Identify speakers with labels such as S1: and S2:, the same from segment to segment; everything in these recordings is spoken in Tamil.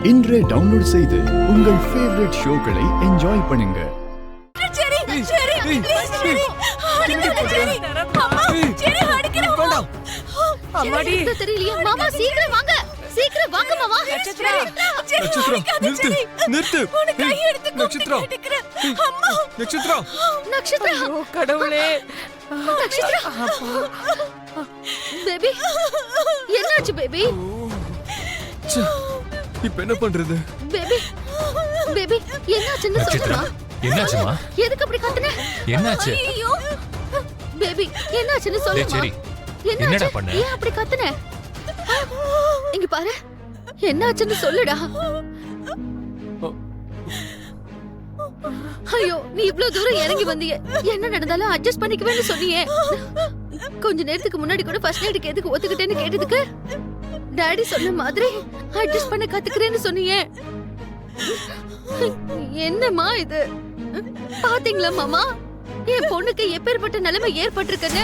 S1: இன்றே டவுன்லோட் செய்து உங்கள் ஃபேவரட் ஷோக்களை என்ஜாய் பண்ணுங்க.
S2: கடவுளே,
S3: பேபி என்னாச்சு பேபி?
S4: இப்ப என்ன பண்றது?
S3: பேபி பேபி என்னாச்சுன்னு சொல்லுமா?
S5: என்னாச்சுமா?
S3: எதுக்கு அப்படி கத்துன?
S5: என்னாச்சு?
S3: ஐயோ பேபி என்னாச்சுன்னு சொல்லுமா?
S5: சரி என்னடா பண்ண?
S3: ஏன் அப்படி கத்துன? இங்க பாரு, என்னாச்சுன்னு சொல்லுடா. ஐயோ, நீ இவ்வளவு தூரம் இறங்கி வந்தீங்க, என்ன நடந்தாலும் அட்ஜஸ்ட் பண்ணிக்குவேன்னு சொன்னியே. கொஞ்ச நேரத்துக்கு முன்னாடி கூட ஃபர்ஸ்ட் எய்டுக்கு எதுக்கு ஒத்துக்கிட்டேன்னு கேட்டதுக்கு டாடி சொன்ன மாதிரி அட்ஜஸ்ட் பண்ண கத்துக்கிறேன்னு சொன்னியே. என்னம்மா இது? பாத்தீங்களா மாமா, என் பொண்ணுக்கு எப்பேற்பட்ட நிலைமை ஏற்பட்டிருக்குன்னு?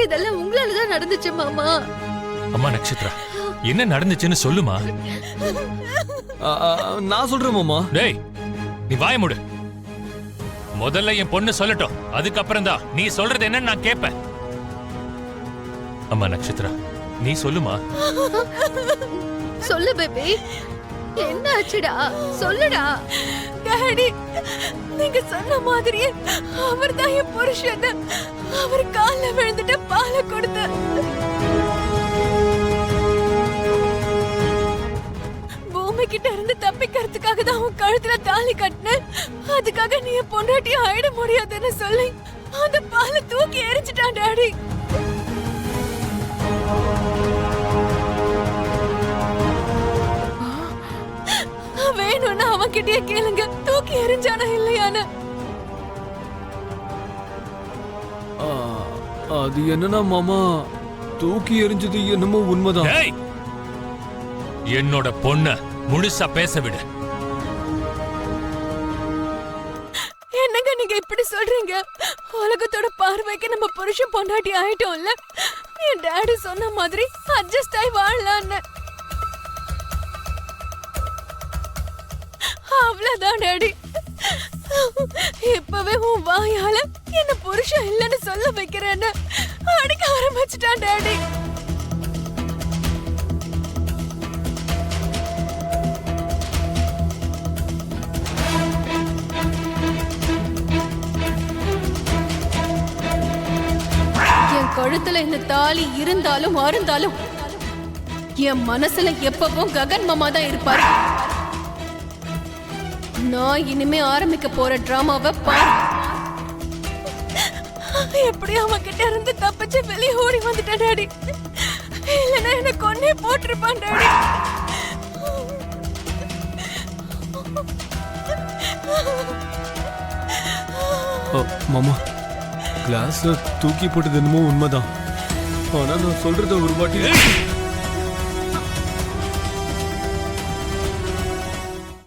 S3: இதெல்லாம் உங்களாலதான் நடந்துச்சு மாமா.
S5: அம்மா நட்சத்திரா, என்ன நடந்துச்சுன்னு சொல்லுமா.
S4: நான் சொல்றேன் மாமா.
S5: டேய், நீ வாய மூடு. முதல்ல என் பொண்ணு சொல்லட்டும், அதுக்கப்புறம் தான் நீ சொல்றது என்னன்னு நான் கேட்பேன். அம்மா நட்சத்திரா, நீ சொல்லுமா.
S3: சொல்லு பேபி, என்ன ஆச்சுடா? சொல்லுடா.
S2: டாடி, நீங்க சொன்ன மாதிரியே அவர் தான் என் புருஷன். அவர் கால்ல விழுந்துட்டு பாலை கொடுத்த. பூமி கிட்ட இருந்து தப்பிக்கிறதுக்காக தான் அவன் கழுத்துல தாலி கட்டினேன். அதுக்காக நீ என் பொண்டாட்டி ஆயிட முடியாதுன்னு சொல்லி அந்த பாலை தூக்கி எரிஞ்சிட்டான் டாடி. வேணும்னா அவன் கிட்டே கேளுங்க, தூக்கி எரிஞ்சானா இல்லையான்னு.
S4: அது என்னன்னா மாமா, தூக்கி எரிஞ்சது என்னமோ உண்மைதான்.
S5: டேய், என்னோட பொண்ண முழுசா பேச விடு.
S2: என்னங்க நீங்க இப்படி சொல்றீங்க? உலகத்தோட பார்வைக்கு நம்ம புருஷன் பொண்டாட்டி ஆயிட்டோம்ல. என் டாடி சொன்ன மாதிரி அட்ஜஸ்ட் ஆகி வாழலான்னு. அவ்வளவுதான் டாடி. இப்பவே உன் வாயால என்ன புருஷன் இல்லைன்னு சொல்ல வைக்கிறேன்னு அடிக்க ஆரம்பிச்சுட்டான் டாடி. என் கழுத்துல இந்த தாலி இருந்தாலும் அருந்தாலும் என் மனசுல எப்பவும் ககன் மாமா தான் இருப்பாரு. நான் இனிமே ஆரம்பிக்க போற டிராமாவை பாரு. எப்படி அவன் கிட்ட இருந்து தப்பிச்சு வெளியே ஓடி வந்துட்டேன் டாடி. இல்லைன்னா என்ன கொன்னே போட்டிருப்பான் டாடி.
S4: மாமா, கிளாஸ்ல தூக்கி போட்டது என்னமோ உண்மைதான். ஆனா நான் சொல்றத ஒரு வாட்டி